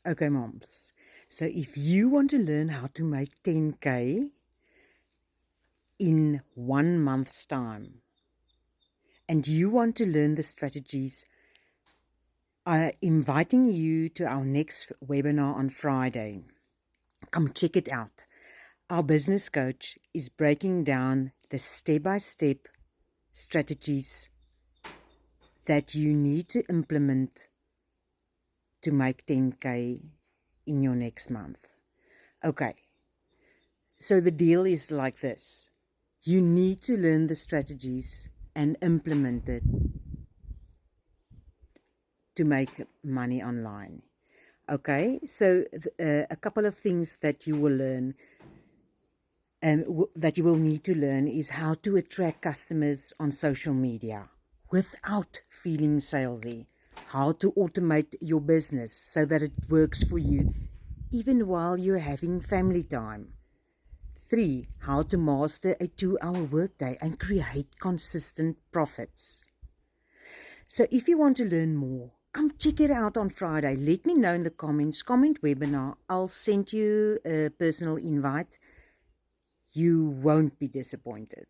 Okay, moms. So if you want to learn how to make 10K in 1 month's time, and you want to learn the strategies, I'm inviting you to our next webinar on Friday. Come check it out. Our business coach is breaking down the step-by-step strategies that you need to implement to make 10K in your next month. Okay, so the deal is like this. You need to learn the strategies and implement it to make money online. Okay, so a couple of things that you will learn that you will need to learn is how to attract customers on social media without feeling salesy. How to automate your business so that it works for you even while you're having family time. 3. How to master a 2-hour workday and create consistent profits. So if you want to learn more, come check it out on Friday. Let me know in the comments. Comment webinar. I'll send you a personal invite. You won't be disappointed.